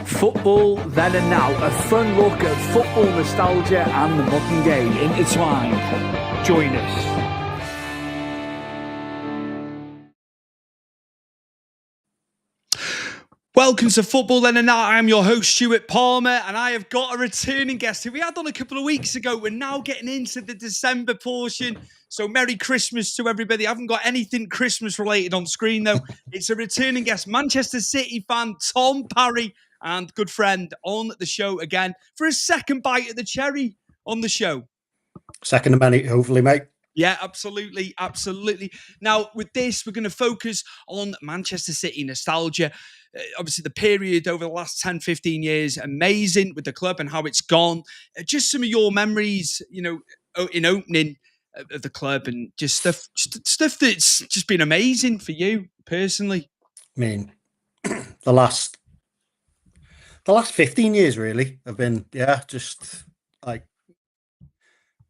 Football then and now, a fun look at football nostalgia and the modern game intertwined. Join us. Welcome to Football Then and Now. I'm your host, Stuart Palmer, and I have got a returning guest who we had on a couple of weeks ago. We're now getting into the December portion, so Merry Christmas to everybody. I haven't got anything Christmas related on screen, though. It's a returning guest, Manchester City fan, Tom Parry, and good friend on the show again for a second bite at the cherry on the show. Second of many, hopefully, mate. Yeah, absolutely, absolutely. Now, with this, we're going to focus on Manchester City nostalgia. Obviously, the period over the last 10, 15 years, amazing with the club and how it's gone. Just some of your memories, you know, in opening of the club and just stuff that's just been amazing for you personally. I mean, the last 15 years really have been, just like,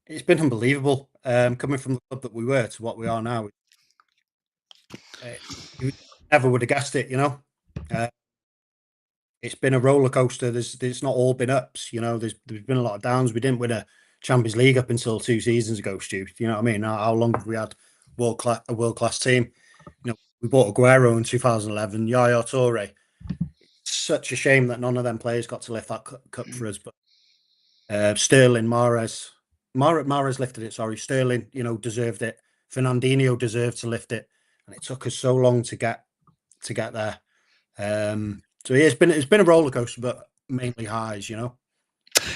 it's been unbelievable. Coming from the club that we were to what we are now, you never would have guessed it, you know. It's been a roller coaster. There's not all been ups, you know. There's been a lot of downs. We didn't win a Champions League up until 2 seasons ago, Stu. You know what I mean? How long have we had a world class team? You know, we bought Aguero in 2011, Yaya Toure. It's such a shame that none of them players got to lift that cup for us. But Sterling, Mahrez lifted it. Sorry, Sterling, you know, deserved it. Fernandinho deserved to lift it, and it took us so long to get there. So yeah, it's been a roller coaster, but mainly highs, you know.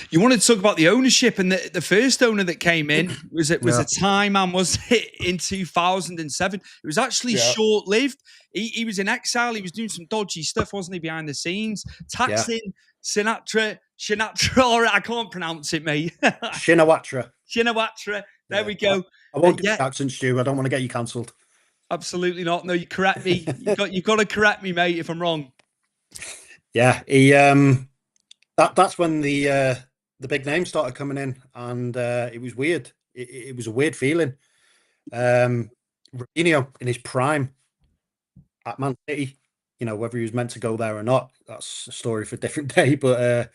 You wanted to talk about the ownership, and the first owner that came in was a Thai man, was it, in 2007? It was actually short lived. He was in exile. He was doing some dodgy stuff, wasn't he, behind the scenes? Taxing Sinatra. I can't pronounce it, mate. Shinawatra. There we go. I won't do the accent, Stu. I don't want to get you cancelled. Absolutely not. No, you correct me. You've got to correct me, mate, if I'm wrong. Yeah, he that's when the big names started coming in, and it was weird. It was a weird feeling. Robinho in his prime at Man City, you know, whether he was meant to go there or not, that's a story for a different day. But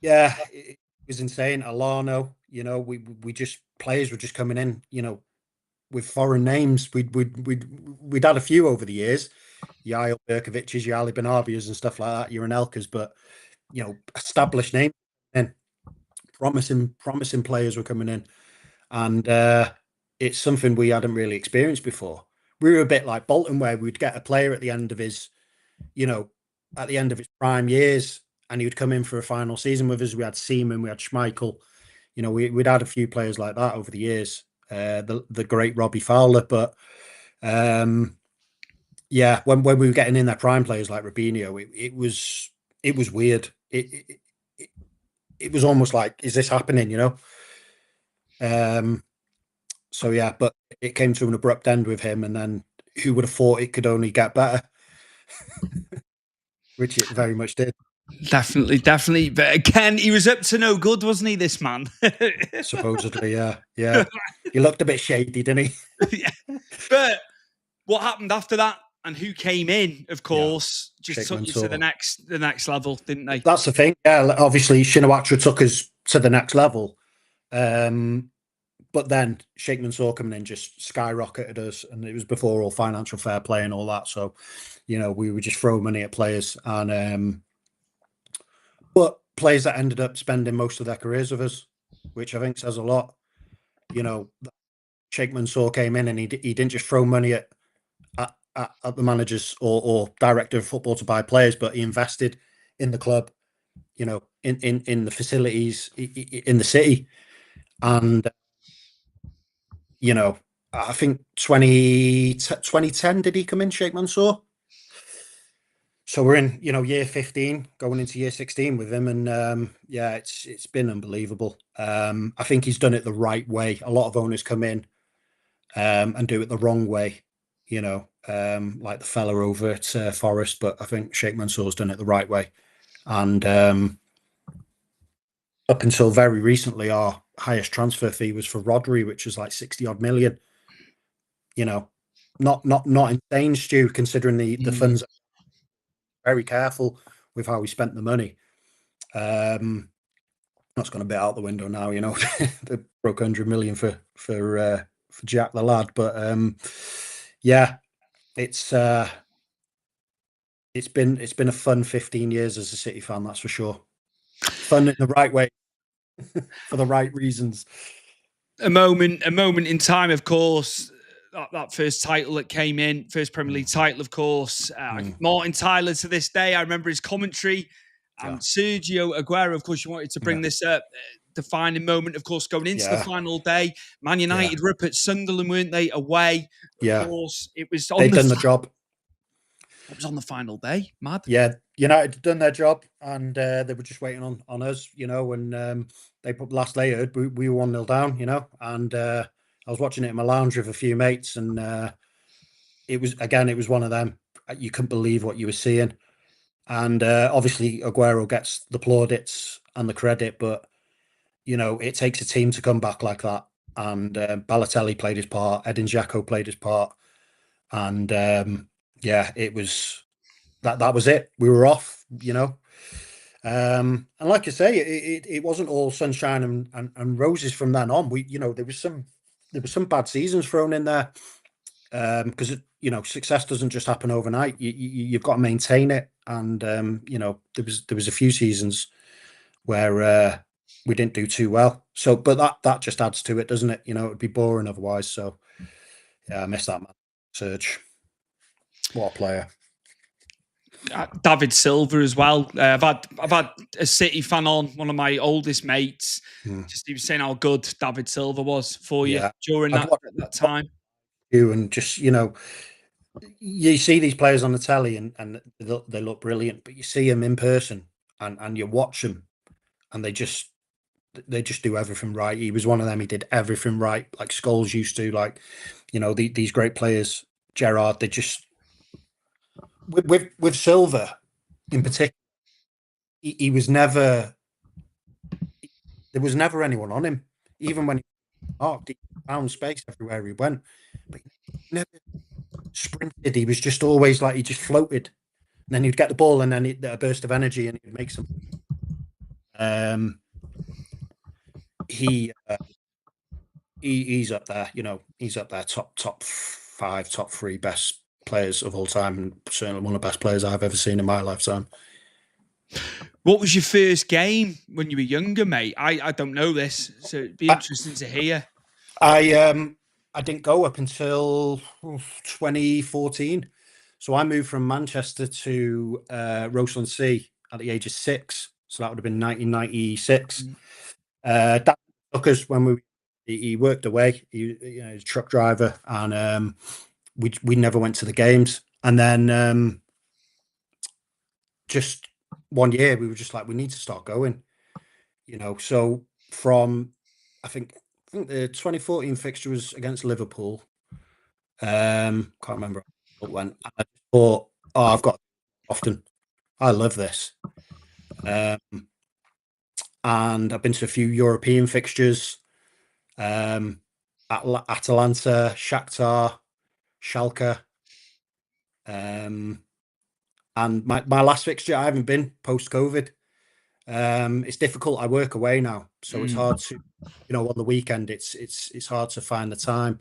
it was insane. Alano, you know, we just, players were just coming in, you know, with foreign names. We'd had a few over the years, Yael Berkovic's, Yali Benabias and stuff like that, Uranelkas, but you know, established names and promising players were coming in, and it's something we hadn't really experienced before. We were a bit like Bolton, where we'd get a player at the end of his, you know, at the end of his prime years, and he would come in for a final season with us. We had Seaman, we had Schmeichel, you know, we'd had a few players like that over the years. The great Robbie Fowler, but when we were getting in their prime players like Robinho, it was weird. It was almost like, is this happening, you know? But it came to an abrupt end with him, and then who would have thought it could only get better? Which it very much did. Definitely. But again, he was up to no good, wasn't he, this man? Supposedly, yeah. He looked a bit shady, didn't he? Yeah. But what happened after that, and who came in, of course, just took you to the next level, didn't they? That's the thing. Yeah, obviously Shinawatra took us to the next level. But then Sheikh Mansour coming in just skyrocketed us, and it was before all financial fair play and all that. So, you know, we would just throw money at players, and but players that ended up spending most of their careers with us, which I think says a lot. You know, Sheikh Mansour came in and he didn't just throw money at the managers or director of football to buy players, but he invested in the club, you know, in the facilities, in the city. And, you know, I think 2010, did he come in, Sheikh Mansour? So we're in, you know, year 15, going into year 16 with him. And it's been unbelievable. I think he's done it the right way. A lot of owners come in and do it the wrong way, you know, like the fella over at Forest. But I think Sheikh Mansour's done it the right way. And up until very recently, our highest transfer fee was for Rodri, which was like 60 odd million. You know, not insane, Stu, considering the funds. Very careful with how we spent the money. That's going a bit out the window now, you know. They broke 100 million for Jack the lad, but yeah, it's been a fun 15 years as a City fan, that's for sure. Fun in the right way, for the right reasons. A moment in time, of course. That first title that came in, first Premier League title, of course. Martin Tyler, to this day, I remember his commentary. And Sergio Aguero, of course, you wanted to bring this up. Defining moment, of course, going into the final day. Man United were up at Sunderland, weren't they? Away. Of course, it was on They've done the job. It was on the final day. Mad. Yeah, United had done their job, and they were just waiting on us, you know. And they put last they heard, we were 1-0 down, you know. And I was watching it in my lounge with a few mates, and it was one of them. You couldn't believe what you were seeing. And obviously Aguero gets the plaudits and the credit, but you know, it takes a team to come back like that. And Balotelli played his part, Edin Dzeko played his part, and it was that was it. We were off, you know. And like I say, it wasn't all sunshine and roses from then on. You know, there was some bad seasons thrown in there, because you know, success doesn't just happen overnight. You've got to maintain it. And you know, there was a few seasons where we didn't do too well. So, but that just adds to it, doesn't it? You know, it'd be boring otherwise. So, yeah, I miss that man, Serge. What a player. David Silva as well. I've had a City fan on, one of my oldest mates. Just he was saying how good David Silva was for you during that time. And just, you know, you see these players on the telly and they look brilliant, but you see them in person and you watch them and they just do everything right. He was one of them. He did everything right, like Scholes used to. Like, you know, these great players, Gerrard. They just with Silva in particular, he was never. There was never anyone on him, even when he found space everywhere he went. But he never sprinted. He was just always like he just floated. And then he'd get the ball, and then a burst of energy, and he'd make some. He's up there, you know. He's up there, top 5, top 3 best players of all time, and certainly one of the best players I've ever seen in my lifetime. What was your first game when you were younger, mate? I don't know this, so it'd be interesting to hear. I didn't go up until 2014. So I moved from Manchester to Roseland-Sea at the age of 6. So that would have been 1996. Dad took us when he worked away. He was a truck driver, and we never went to the games. And then just one year we were just like, we need to start going, you know. So from I think the 2014 fixture was against Liverpool. Can't remember when. I just thought, I've got often. I love this. And I've been to a few European fixtures. Atalanta, Shakhtar, Schalke. And my last fixture, I haven't been post-COVID. It's difficult. I work away now, so it's hard to, you know, on the weekend. It's hard to find the time.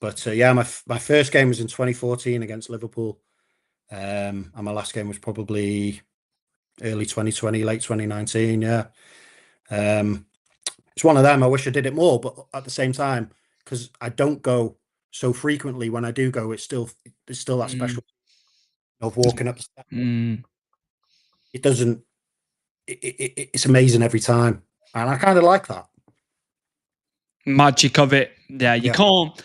But my first game was in 2014 against Liverpool, and my last game was probably early 2020, late 2019. Yeah, it's one of them. I wish I did it more, but at the same time, because I don't go so frequently, when I do go, there's still that special of walking up the steps. It doesn't. It's amazing every time, and I kind of like that magic of it. Yeah, you can't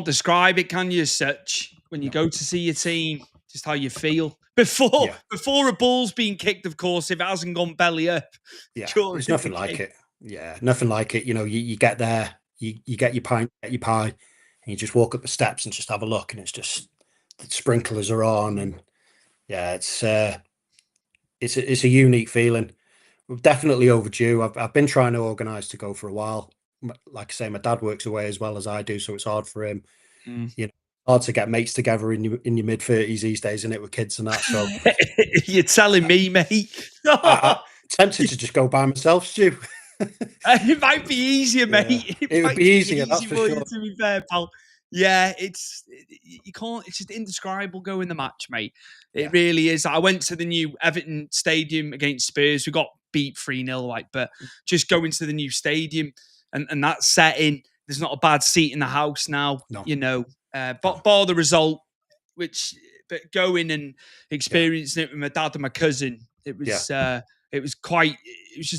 describe it, can you? As such, when you go to see your team, just how you feel before a ball's being kicked. Of course, if it hasn't gone belly up, there's nothing like it. Yeah, nothing like it. You know, you get there, you get your pint, get your pie, and you just walk up the steps and just have a look, and it's just the sprinklers are on, and yeah, it's a unique feeling. definitely overdue. I've been trying to organise to go for a while. Like I say, my dad works away as well as I do, so it's hard for him. You know, hard to get mates together in your mid-30s these days, isn't it, with kids and that? So You're telling me, mate. I'm tempted to just go by myself, Stu. It might be easier, mate. Yeah. It It would might be easier, that's easy for for you, sure. to be fair, pal. Yeah, you can't. It's just indescribable going the match, mate. It Yeah. really is. I went to the new Everton Stadium against Spurs. We got beat 3-0, like, but just going to the new stadium and that setting, there's not a bad seat in the house now. No. You know, but bar the result, but going and experiencing it with my dad and my cousin, it was just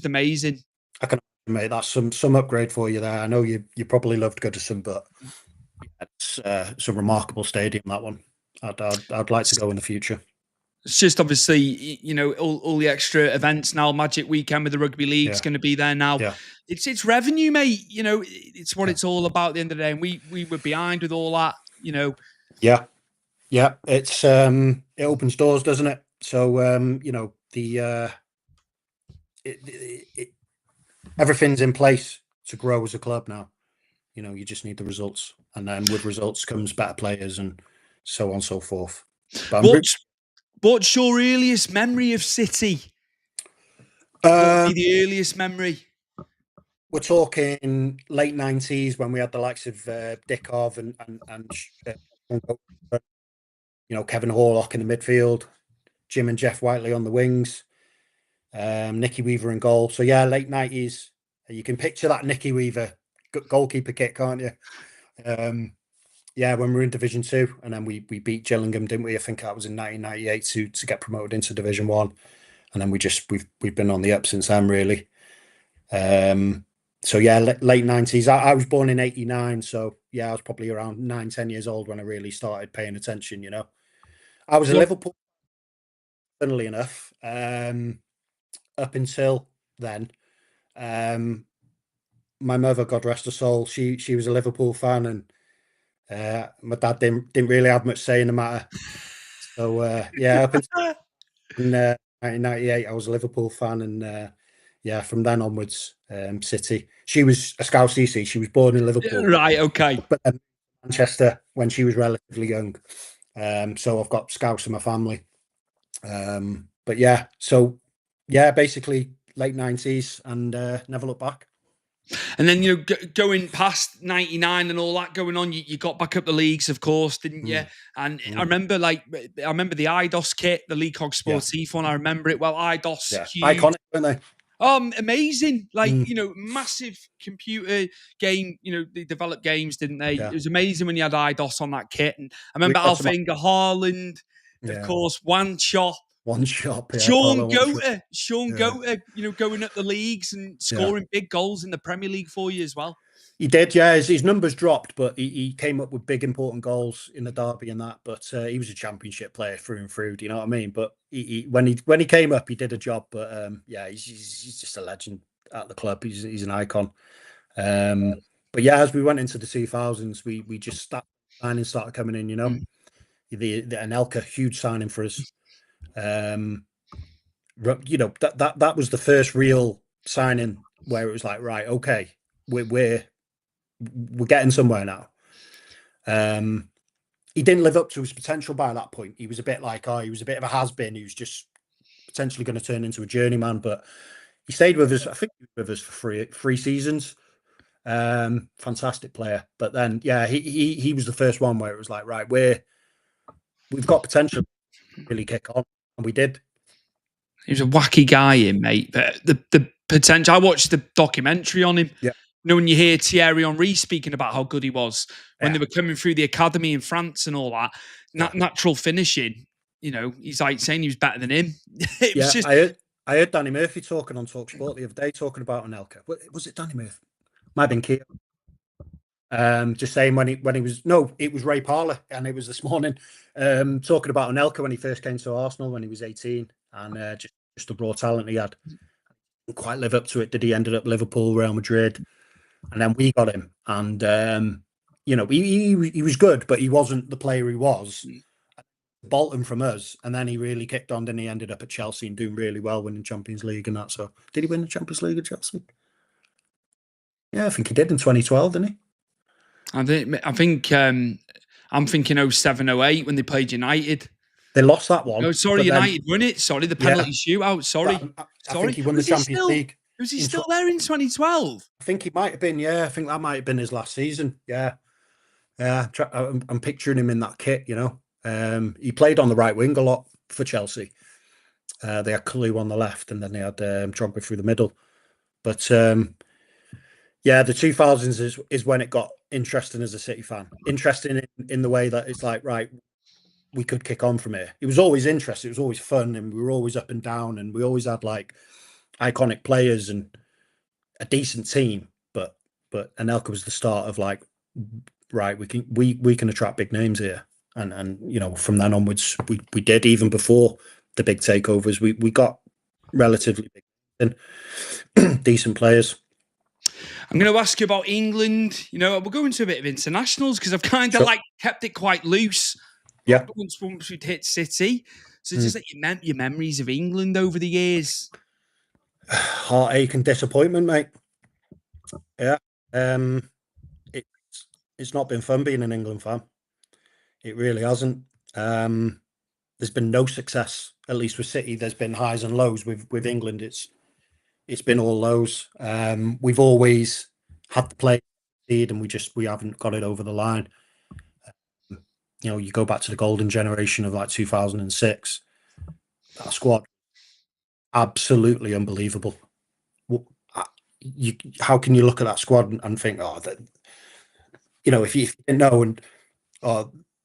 amazing. I can imagine, mate. That's some upgrade for you there. I know you probably loved Goodison, but it's a remarkable stadium, that one. I'd like to go in the future. It's just obviously, you know, all the extra events now. Magic Weekend with the rugby league's going to be there now. Yeah. It's revenue, mate. You know, it's what it's all about at the end of the day. And we were behind with all that, you know. Yeah. It's it opens doors, doesn't it? So you know, everything's in place to grow as a club now. You know, you just need the results, and then with results comes better players, and so on and so forth. What's your earliest memory of City? What would be the earliest memory? We're talking late 90s when we had the likes of Dickov and you know, Kevin Horlock in the midfield, Jim and Jeff Whiteley on the wings, Nicky Weaver in goal. So yeah, late 90s. You can picture that Nicky Weaver goalkeeper kit, can't you? Yeah, when we were in Division 2, and then we beat Gillingham, didn't we? I think that was in 1998 to get promoted into Division 1, and then we've been on the up since then, really. So yeah, late 90s. I was born in 89, so yeah, I was probably around 9-10 years old when I really started paying attention. You know, I was a Liverpool, funnily enough, up until then. My mother, God rest her soul, she was a Liverpool fan, and my dad didn't really have much say in the matter. So yeah, up until 1998, I was a Liverpool fan, and yeah, from then onwards, City. She was a Scouse CC. She was born in Liverpool, right? Okay, but then Manchester when she was relatively young. So I've got Scouse in my family. But yeah, so yeah, basically late 90s, and never look back. And then, you know, going past 99 and all that going on, you got back up the leagues, of course, didn't you? And I remember the IDOS kit, the League Hog Sportif one. I remember it well. IDOS, huge. Iconic, weren't they? Amazing. Like, you know, massive computer game. You know, they developed games, didn't they? Yeah. It was amazing when you had IDOS on that kit. And I remember Alfinger Haaland, of course, One Shop. One Shop, yeah. Sean Goater, you know, going up the leagues and scoring big goals in the Premier League for you as well. He did, yeah. His numbers dropped, but he came up with big, important goals in the derby and that. But he was a championship player through and through. Do you know what I mean? But when he came up, he did a job. But yeah, he's just a legend at the club. He's an icon. But yeah, as we went into the 2000s, we just signings started coming in. You know, the Anelka, huge signing for us. You know, that was the first real signing where it was like, right, okay, we're getting somewhere now. He didn't live up to his potential by that point. He was a bit like, he was a bit of a has-been. He was just potentially going to turn into a journeyman, but he stayed with us. I think he was with us for three seasons. Fantastic player. But then, yeah, he was the first one where it was like, right, we've got potential to really kick on, and we did. He was a wacky guy, mate. But the potential. I watched the documentary on him. Yeah. You know, when you hear Thierry Henry speaking about how good he was when they were coming through the academy in France and all that, natural finishing. You know, he's like saying he was better than him. It was just. I heard Danny Murphy talking on TalkSport the other day, talking about Anelka. Was it Danny Murphy? Might have been Keir. Just saying when he was it was Ray Parler, and it was this morning talking about Anelka when he first came to Arsenal when he was 18, and just the raw talent he had. Didn't quite live up to it, did he? Ended up Liverpool, Real Madrid, and then we got him, and you know, he was good, but he wasn't the player he was. Bolton from us, and then he really kicked on. Then he ended up at Chelsea and doing really well, winning Champions League and that. So, did he win the Champions League at Chelsea? Yeah, I think he did in 2012, didn't he? I think I'm thinking 07, 08 when they played United. They lost that one. Oh, sorry, United won it. Sorry, the penalty shootout. Sorry, I think he won the Champions League. Was he still there in 2012? I think he might have been. Yeah, I think that might have been his last season. Yeah, yeah. I'm picturing him in that kit. You know, he played on the right wing a lot for Chelsea. They had Kalu on the left, and then they had Drogba through the middle. But yeah, the 2000s is when it got interesting as a City fan. Interesting in the way that it's like, right, we could kick on from here. It was always interesting. It was always fun, and we were always up and down, and we always had like iconic players and a decent team. But Anelka was the start of like, right, we can attract big names here, and you know, from then onwards, we did. Even before the big takeovers, we got relatively big and decent players. I'm going to ask you about England. You know, we're going to a bit of internationals because I've kind of like kept it quite loose. Yeah. Once we'd hit City. So just like your memories of England over the years. Heartache and disappointment, mate. Yeah. It's not been fun being an England fan. It really hasn't. There's been no success, at least with City. There's been highs and lows. With England, it's been all lows. We've always had the play and we haven't got it over the line. You know, you go back to the golden generation of like 2006. That squad, absolutely unbelievable. How can you look at that squad and think, oh, that, you know, if you didn't know and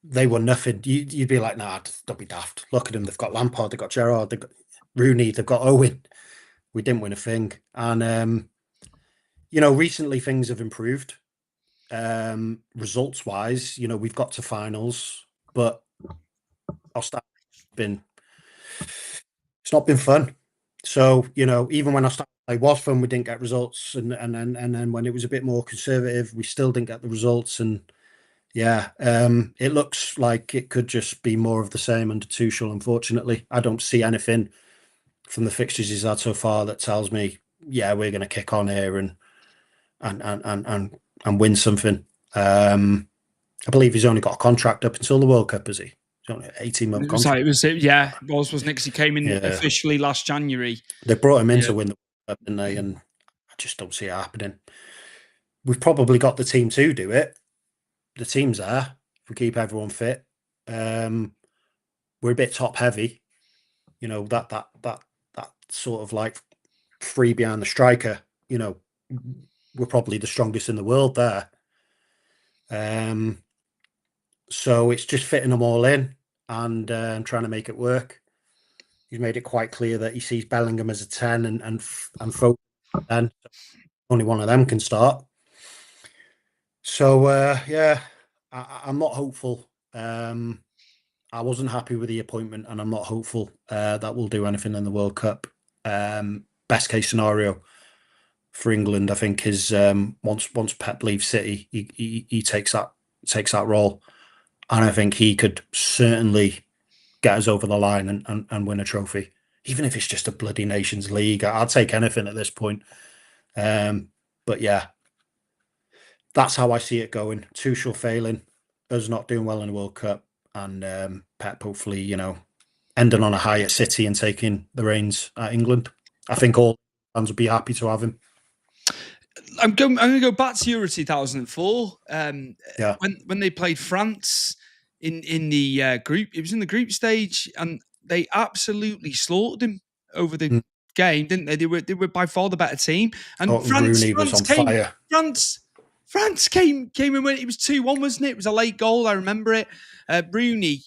they were nothing, you'd be like, nah, don't be daft. Look at them. They've got Lampard, they've got Gerrard, they've got Rooney, they've got Owen. We didn't win a thing. And, you know, recently things have improved. Results wise, you know, we've got to finals, but it's not been fun. So, you know, even when it was fun, we didn't get results, and then when it was a bit more conservative, we still didn't get the results. And yeah, it looks like it could just be more of the same under Tuchel. Unfortunately, I don't see anything from the fixtures he's had so far that tells me, yeah, we're going to kick on here and win something. I believe he's only got a contract up until the World Cup, is he? He's only 18-month contract. It was, wasn't it? Because he came in officially last January. They brought him in to win the World Cup, didn't they? And I just don't see it happening. We've probably got the team to do it. The team's there. If we keep everyone fit. We're a bit top heavy. You know, that sort of like free behind the striker, you know, we're probably the strongest in the world there. So it's just fitting them all in and trying to make it work. He's made it quite clear that he sees Bellingham as a 10 and Foden 10. Only one of them can start. So yeah, I'm not hopeful. I wasn't happy with the appointment, and I'm not hopeful that we'll do anything in the World Cup. Best case scenario for England, I think, is once Pep leaves City, he takes that role, and I think he could certainly get us over the line and win a trophy, even if it's just a bloody Nations League. I'd take anything at this point. But yeah, that's how I see it going. Tuchel failing, us not doing well in the World Cup, and Pep hopefully, you know, ending on a high at City and taking the reins at England. I think all fans would be happy to have him. I'm going to go back to Euro 2004. When they played France in the group, it was in the group stage, and they absolutely slaughtered him over the game, didn't they? They were by far the better team, and Rooney was on fire. France came and went. It was 2-1, wasn't it? It was a late goal. I remember it. Rooney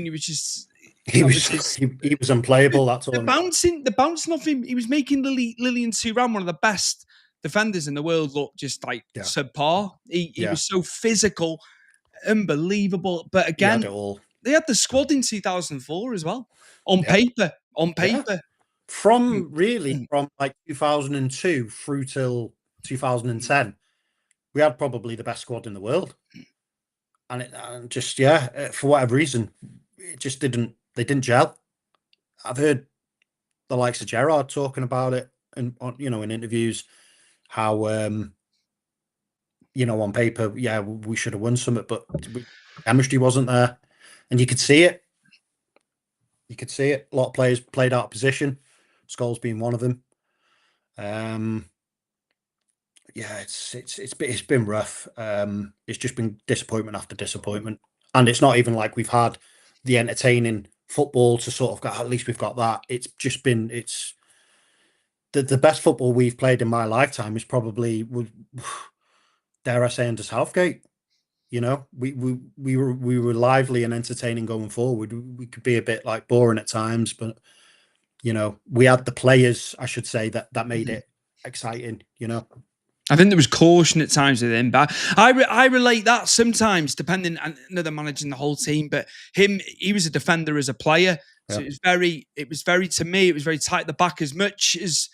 was just. He was unplayable. That's all. The bouncing off him. He was making Lilian Thuram, one of the best defenders in the world, look just like subpar. He was so physical, unbelievable. But again, they had the squad in 2004 as well. On paper. From like 2002 through till 2010, we had probably the best squad in the world. And for whatever reason, it just didn't. They didn't gel. I've heard the likes of Gerrard talking about it, and in interviews, how on paper, yeah, we should have won something, but chemistry wasn't there, and you could see it. You could see it. A lot of players played out of position. Scholes being one of them. Yeah, it's been rough. It's just been disappointment after disappointment, and it's not even like we've had the entertaining football to sort of go. At least we've got that. It's just been the best football we've played in my lifetime is probably, dare I say, under Southgate. We were lively and entertaining going forward. We could be a bit like boring at times, but we had the players, I should say, that made it exciting. I think there was caution at times with him, but I relate that sometimes, depending on another managing the whole team. But he was a defender as a player, so it was very to me, it was very tight at the back. As much as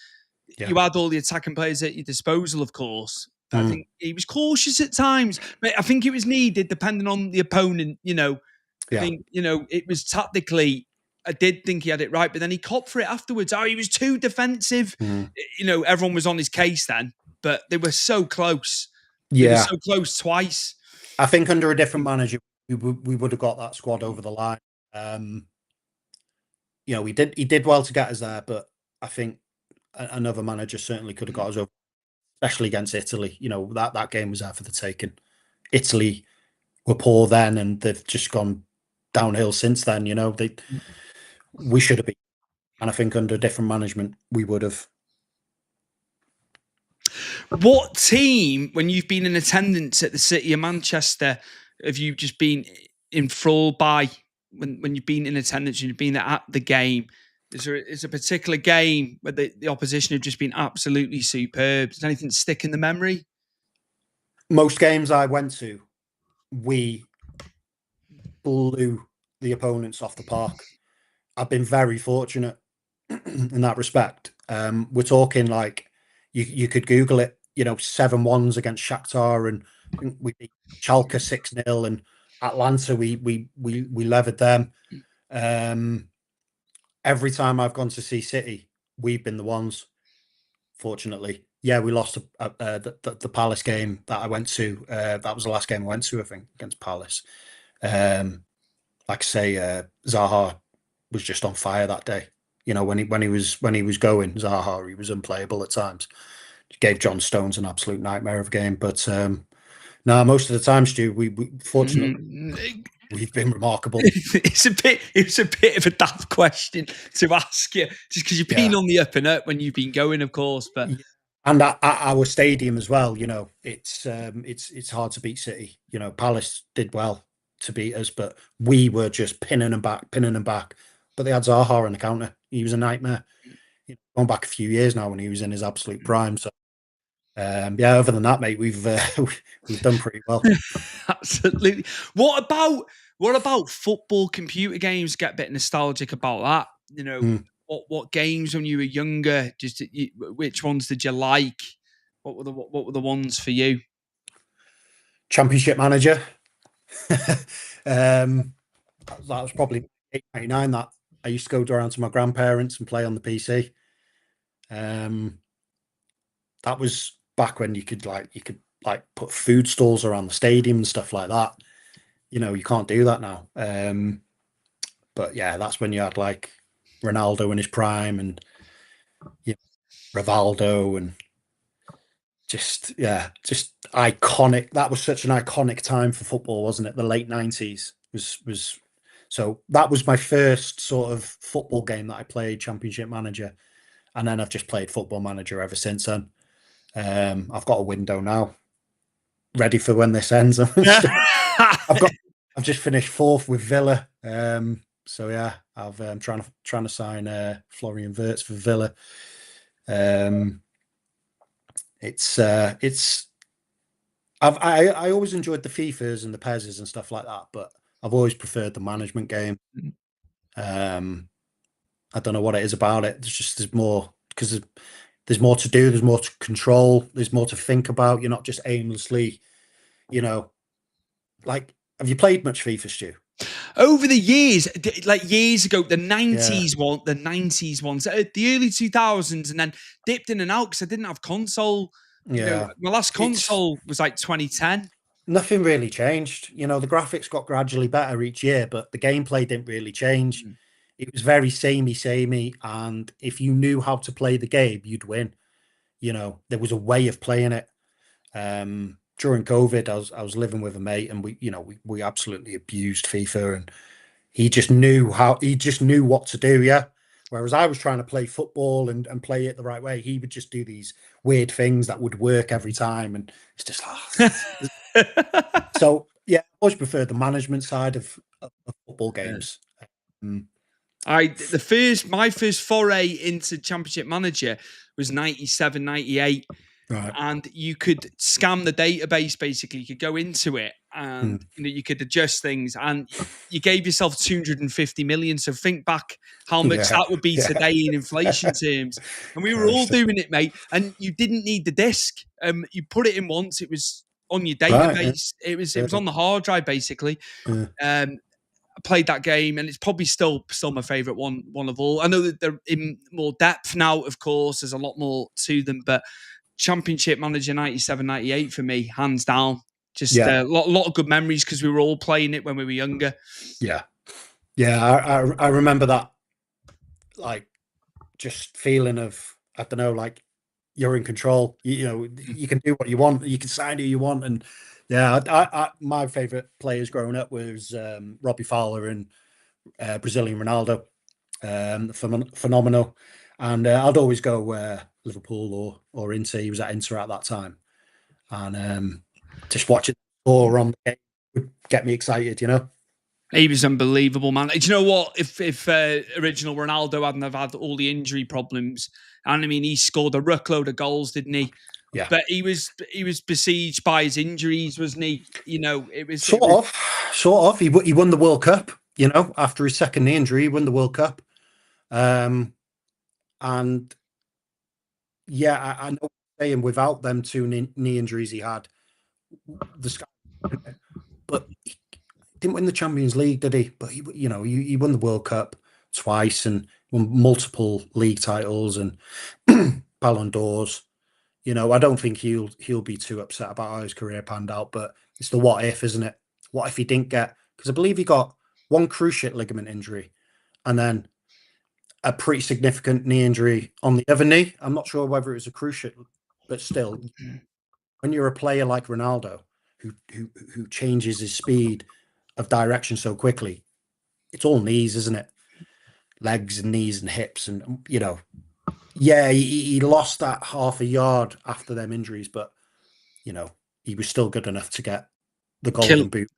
you had all the attacking players at your disposal, of course. I think he was cautious at times, but I think it was needed depending on the opponent. I think it was tactically. I did think he had it right, but then he copped for it afterwards. Oh, he was too defensive. Everyone was on his case then. But they were so close. They were so close twice. I think under a different manager, we would have got that squad over the line. He did well to get us there, but I think another manager certainly could have got us over, especially against Italy. That game was there for the taking. Italy were poor then, and they've just gone downhill since then. We should have been, and I think under different management, we would have. What team, when you've been in attendance at the City of Manchester, have you just been enthralled by when you've been in attendance and you've been at the game? Is there a particular game where the opposition have just been absolutely superb? Does anything stick in the memory? Most games I went to, we blew the opponents off the park. I've been very fortunate in that respect. We're talking like you could Google it, 7-1s against Shakhtar, and we beat Schalke 6-0, and Atlanta we levered them. Every time I've gone to see City, we've been the ones. Fortunately, we lost the Palace game that I went to. That was the last game I went to, I think, against Palace. Like I say, Zaha was just on fire that day. When he was going, Zaha, he was unplayable at times. He gave John Stones an absolute nightmare of a game. But most of the time, Stu, we fortunately we've been remarkable. It's a bit of a daft question to ask you, just because you've been on the up and up when you've been going, of course. But and at our stadium as well, it's hard to beat City. Palace did well to beat us, but we were just pinning them back. But they had Zaha on the counter. He was a nightmare. Going back a few years now when he was in his absolute prime. So, other than that, mate, we've done pretty well. Absolutely. What about football computer games? Get a bit nostalgic about that. What games when you were younger? Which ones did you like? What were the ones for you? Championship Manager. That was probably 1999 that I used to go around to my grandparents and play on the PC. That was back when you could put food stalls around the stadium and stuff like that. You can't do that now. But that's when you had like Ronaldo in his prime and Rivaldo, and just iconic. That was such an iconic time for football, wasn't it? The late 90s was. So that was my first sort of football game that I played, Championship Manager. And then I've just played Football Manager ever since then. I've got a window now, ready for when this ends. I've just finished 4th with Villa. I'm trying to sign Florian Wirtz for Villa. I always enjoyed the FIFAs and the PESs and stuff like that, but I've always preferred the management game. I don't know what it is about it. There's more, because there's more to do. There's more to control. There's more to think about. You're not just aimlessly, like, have you played much FIFA, Stu? over the years, like years ago, the 90s one, the 90s ones, the early 2000s, and then dipped in and out because I didn't have console. You know, Yeah. my last console was like 2010. Nothing really changed. You know, the graphics got gradually better each year, but the gameplay didn't really change. Mm. It was very samey, and if you knew how to play the game, you'd win. You know, there was a way of playing it. During COVID, I was living with a mate, and we absolutely abused FIFA, and he just knew what to do. Yeah. Whereas I was trying to play football and play it the right way, he would just do these weird things that would work every time, and it's just so yeah. I always prefer the management side of football games. Mm, My first foray into Championship Manager was 97, 98. right. And you could scam the database. Basically, you could go into it and you could adjust things, and you gave yourself 250 million. So think back how much that would be today in inflation terms. And we were all doing it, mate. And you didn't need the disc. You put it in once; it was on your database. Right. It was on the hard drive, basically. I played that game, and it's probably still my favorite one of all. I know that they're in more depth now. Of course, there's a lot more to them, but Championship Manager 97, 98 for me, hands down. Just a lot of good memories because we were all playing it when we were younger. Yeah. I remember that, like, just feeling of, I don't know, like you're in control. You know, you can do what you want. You can sign who you want. And yeah, my favorite players growing up was Robbie Fowler and Brazilian Ronaldo. Phenomenal. And I'd always go Liverpool or Inter. He was at Inter at that time, and just watching the score on the game would get me excited. You know, he was unbelievable, man. Do you know what? If original Ronaldo hadn't have had all the injury problems, and I mean, he scored a ruckload of goals, didn't he? Yeah. But he was besieged by his injuries, wasn't he? You know, it was sort of. He won the World Cup. You know, after his second knee injury, he won the World Cup. And yeah, I know what you're saying, without them two knee injuries he had, but he didn't win the Champions League, did he? But he won the World Cup twice and won multiple league titles and Ballon d'Ors. You know, I don't think he'll be too upset about how his career panned out, but it's the what if, isn't it? What if he didn't get, because I believe he got one cruciate ligament injury and then a pretty significant knee injury on the other knee. I'm not sure whether it was a cruciate, but still, when you're a player like Ronaldo, who changes his speed of direction so quickly, it's all knees, isn't it? Legs and knees and hips, and he lost that half a yard after them injuries, but he was still good enough to get the golden boot.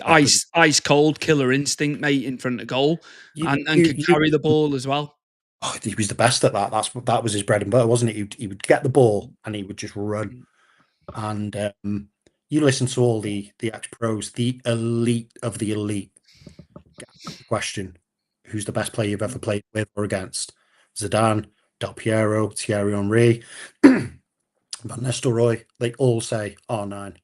Ice cold killer instinct, mate, in front of goal, and could carry the ball as well. Oh, he was the best at that. That was his bread and butter, wasn't it? He would get the ball and he would just run. And you listen to all the ex-pros, the elite of the elite. Question: who's the best player you've ever played with or against? Zidane, Del Piero, Thierry Henry, Van Nistelrooy. They all say R9.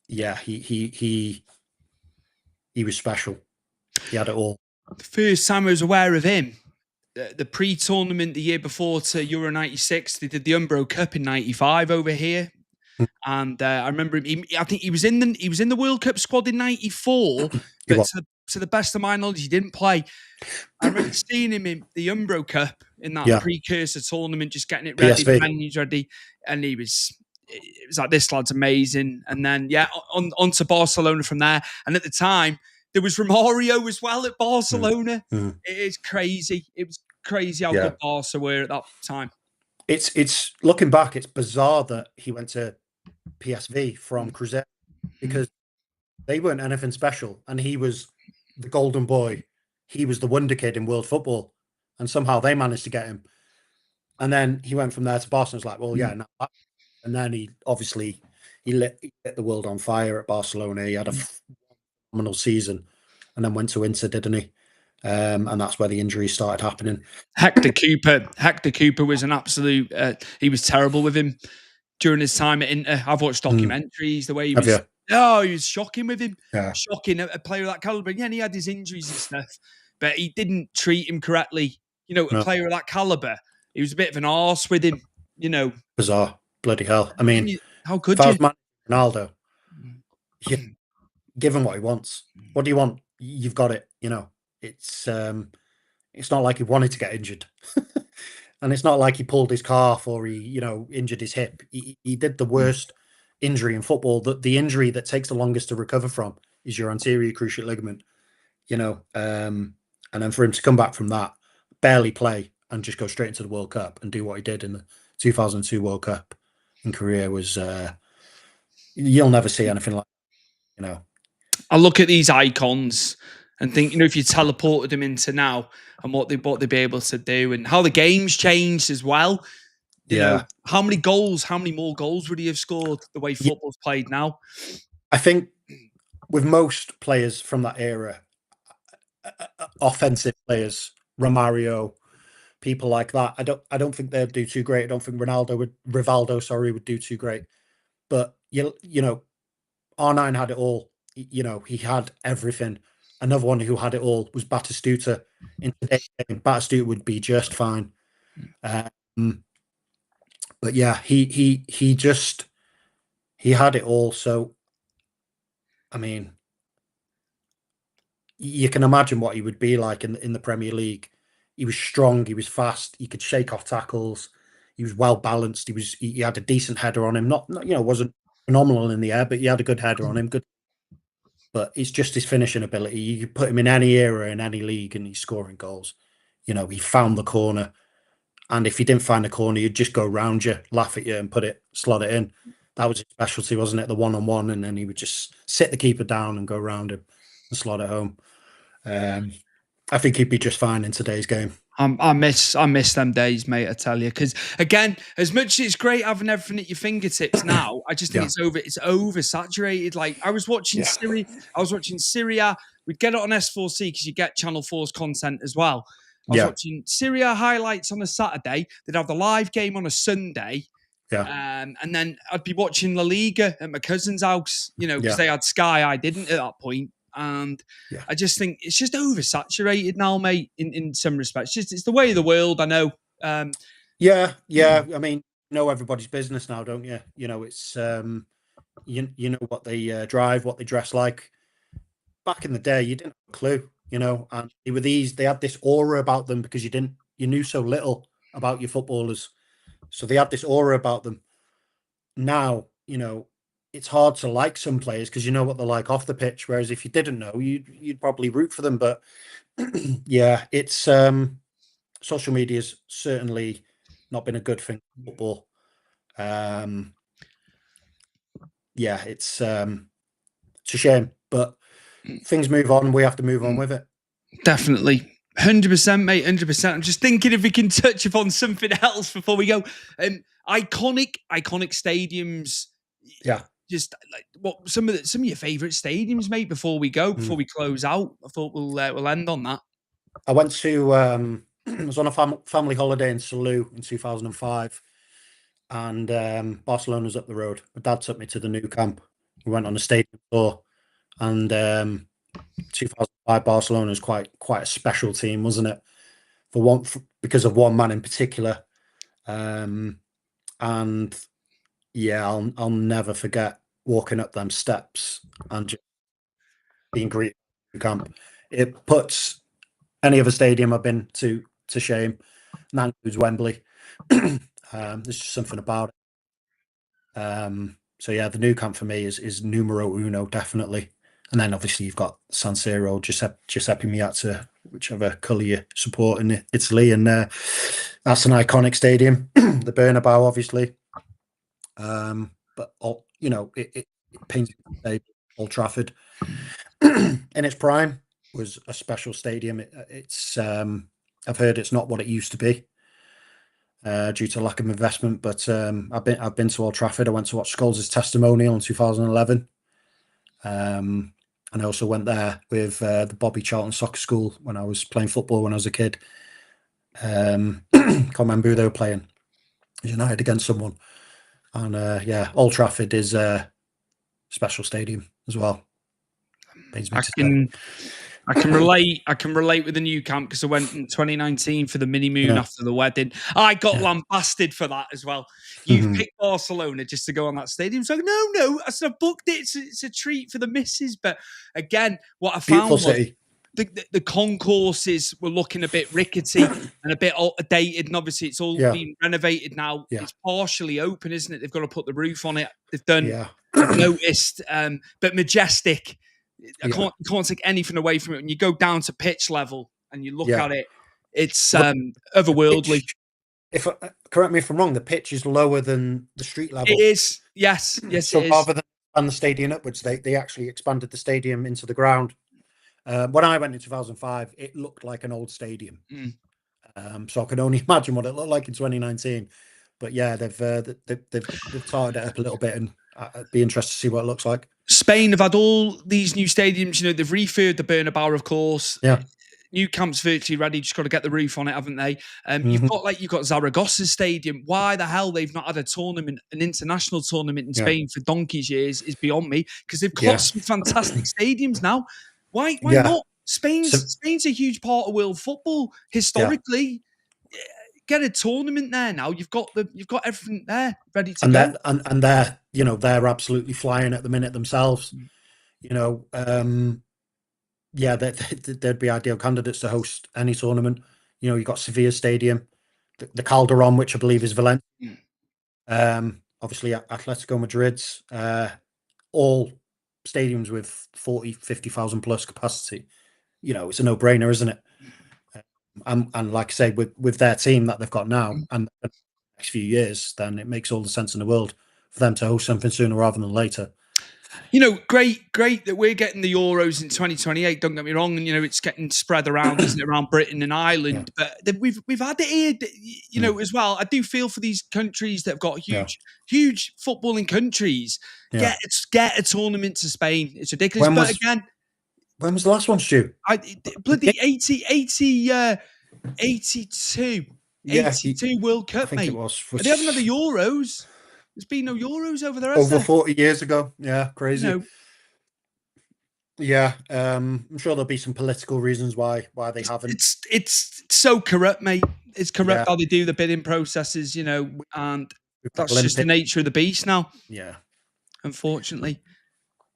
He was special. He had it all. The first time I was aware of him, the pre-tournament the year before to Euro 96, they did the Umbro Cup in 95 over here. And I remember him, I think he was in the World Cup squad in 94, but to the best of my knowledge, he didn't play. I remember seeing him in the Umbro Cup in that precursor tournament, just getting it ready, the venue's ready, and it was like, this lad's amazing. And then on to Barcelona from there. And at the time, there was Romario as well at Barcelona. It is crazy. It was crazy how good Barca were at that time. It's looking back, it's bizarre that he went to PSV from Cruzeiro because they weren't anything special, and he was the golden boy. He was the wonder kid in world football, and somehow they managed to get him. And then he went from there to Barcelona. It's like, well, yeah, and then he obviously lit the world on fire at Barcelona. He had a phenomenal season, and then went to Inter, didn't he? And that's where the injuries started happening. Hector Cooper was an absolute. He was terrible with him during his time at Inter. I've watched documentaries. The way he was Oh, he was shocking with him. Yeah. Shocking. A player of that caliber. Yeah, and he had his injuries and stuff, but he didn't treat him correctly. You know, a No. player of that caliber, he was a bit of an arse with him. You know, Bizarre. Bloody hell. I mean, how if could I you? was managing Ronaldo, you give him what he wants. What do you want? You've got it. You know, it's not like he wanted to get injured. And it's not like he pulled his calf or he, injured his hip. He did the worst injury in football. The injury that takes the longest to recover from is your anterior cruciate ligament, and then for him to come back from that, barely play and just go straight into the World Cup and do what he did in the 2002 World Cup in Korea was, you'll never see anything like, I look at these icons and think, if you teleported them into now and what they'd be able to do and how the game's changed as well. Yeah. How many more goals would he have scored the way football's played now? I think with most players from that era, offensive players, Romario, people like that, I don't think they'd do too great. I don't think Rivaldo would do too great. But R9 had it all. He had everything. Another one who had it all was Batistuta. In today's game, Batistuta would be just fine. But yeah, he had it all. So, I mean, you can imagine what he would be like in the Premier League. He was strong. He was fast. He could shake off tackles. He was well balanced. He had a decent header on him. Not wasn't phenomenal in the air, but he had a good header on him. Good. But it's just his finishing ability. You could put him in any era, in any league, and he's scoring goals. He found the corner. And if he didn't find the corner, you'd just go round you, laugh at you, and slot it in. That was his specialty, wasn't it? The one-on-one, and then he would just sit the keeper down and go round him and slot it home. I think he'd be just fine in today's game. I miss them days, mate. I tell you, because again, as much as it's great having everything at your fingertips now, I just think it's oversaturated. Like I was watching Syria. We'd get it on S4C because you get Channel 4's content as well. I was watching Syria highlights on a Saturday. They'd have the live game on a Sunday. Yeah. And then I'd be watching La Liga at my cousin's house, because they had Sky. I didn't at that point. And I just think it's just oversaturated now, mate, in some respects. It's the way of the world, I know. Yeah. I mean, everybody's business now, don't you? It's, you know what they drive, what they dress like. Back in the day, you didn't have a clue, and they had this aura about them because you knew so little about your footballers. So they had this aura about them. Now, it's hard to like some players because you know what they're like off the pitch. Whereas if you didn't know, you'd probably root for them. But yeah, it's social media's certainly not been a good thing for football. Yeah, it's a shame, but things move on. We have to move on with it. Definitely. 100%, mate. 100%. I'm just thinking if we can touch upon something else before we go. Iconic stadiums. Yeah. Just like what some of your favourite stadiums, mate. Before we close out, I thought we'll end on that. I went to I was on a family holiday in Salou in 2005, and Barcelona was up the road. My dad took me to the new camp. We went on a stadium tour, and 2005 Barcelona is quite a special team, wasn't it? Because of one man in particular, and yeah, I'll never forget walking up them steps and just being greeted in camp. It puts any other stadium I've been to shame. And that includes Wembley. There's just something about it. So yeah, the new camp for me is numero uno, definitely. And then obviously you've got San Siro, Giuseppe Meazza, whichever colour you support in Italy, and that's an iconic stadium. The Bernabeu, obviously. But it paints Old Trafford in its prime was a special stadium. It's I've heard it's not what it used to be due to lack of investment. But I've been to Old Trafford. I went to watch Scholes' testimonial in 2011. And I also went there with the Bobby Charlton Soccer School when I was playing football when I was a kid. Can't remember who they were playing. United against someone. And yeah, Old Trafford is special stadium as well. Pains me I to say. can relate. I can relate with the new camp because I went in 2019 for the mini moon Yeah. after the wedding. I got Yeah. lambasted for that as well. You've Mhm. picked Barcelona just to go on that stadium. So no. I said I booked it. It's a treat for the missus. But again, what I Beautiful found was city. the concourses were looking a bit rickety and a bit outdated. And obviously, it's all Yeah. been renovated now. Yeah. It's partially open, isn't it? They've got to put the roof on it. They've done. Yeah. I've noticed, but majestic. I Yeah. can't take anything away from it. When you go down to pitch level and you look Yeah. at it, it's Well, otherworldly. If correct me if I'm wrong, the pitch is lower than the street level. It is, yes, So it is. rather than expand the stadium upwards, they actually expanded the stadium into the ground. When I went in 2005, it looked like an old stadium. So I can only imagine what it looked like in 2019. But yeah, they've tied it up a little bit, and I'd be interested to see what it looks like. Spain have had all these new stadiums. You know, they've refurbed the Bernabeu, of course. Yeah. New camp's virtually ready. Just got to get the roof on it, haven't they? You've got Zaragoza Stadium. Why the hell they've not had a tournament, an international tournament in Spain for donkey's years is beyond me, because they've got some fantastic stadiums now. Why not? Spain's a huge part of world football historically. Get a tournament there now. You've got everything there ready to go. And they're absolutely flying at the minute themselves. They'd be ideal candidates to host any tournament. You've got Sevilla Stadium, the Calderon, which I believe is Valencia. Obviously Atletico Madrid's, all stadiums with 40, 50,000 plus capacity. It's a no-brainer, isn't it? And like I say, with their team that they've got now and the next few years, then it makes all the sense in the world for them to host something sooner rather than later. Great that we're getting the Euros in 2028. Don't get me wrong, and it's getting spread around, isn't it, around Britain and Ireland? Yeah. But we've had it here, as well. I do feel for these countries that have got huge footballing countries. Yeah. Get a tournament to Spain. It's ridiculous. When was the last one, Stu? Bloody 82 World Cup, I think mate. It was. They haven't had the Euros. There's been no Euros over there. Over 40 years ago. Yeah, crazy. Yeah, I'm sure there'll be some political reasons why they haven't. It's so corrupt, mate. It's corrupt how they do the bidding processes, and that's just the nature of the beast now. Yeah. Unfortunately.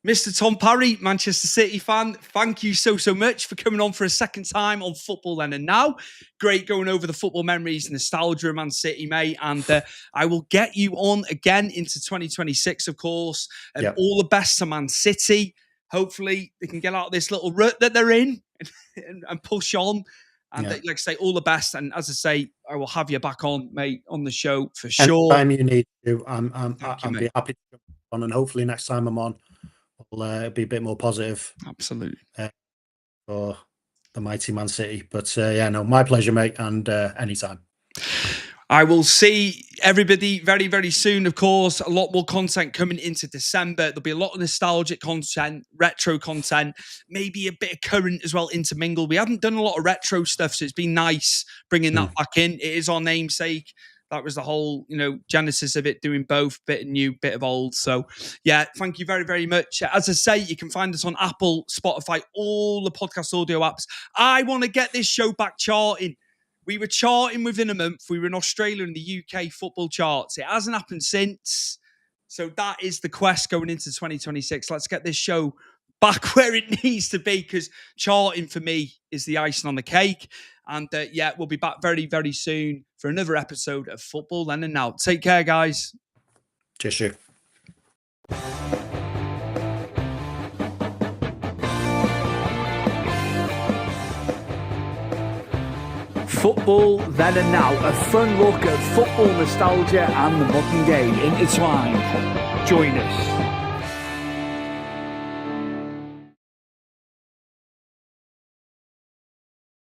Mr. Tom Parry, Manchester City fan, thank you so much for coming on for a second time on Football Then and Now. Great going over the football memories and nostalgia of Man City, mate. And I will get you on again into 2026, of course. And all the best to Man City. Hopefully they can get out of this little rut that they're in and push on. And like I say, all the best. And as I say, I will have you back on, mate, on the show for sure. Anytime you need to, I'll be happy to come on. And hopefully next time I'm on, will be a bit more positive. Absolutely. For the mighty Man City. But my pleasure, mate. And anytime. I will see everybody very, very soon, of course. A lot more content coming into December. There'll be a lot of nostalgic content, retro content, maybe a bit of current as well intermingled. We haven't done a lot of retro stuff, so it's been nice bringing that back in. It is our namesake. That was the whole, genesis of it, doing both, bit of new, bit of old. So, thank you very, very much. As I say, you can find us on Apple, Spotify, all the podcast audio apps. I want to get this show back charting. We were charting within a month. We were in Australia and the UK football charts. It hasn't happened since. So that is the quest going into 2026. Let's get this show back where it needs to be, because charting for me is the icing on the cake. And we'll be back very, very soon for another episode of Football Then and Now. Take care, guys. Cheers, you. Football Then and Now, a fun look at football nostalgia and the modern game intertwined. Join us.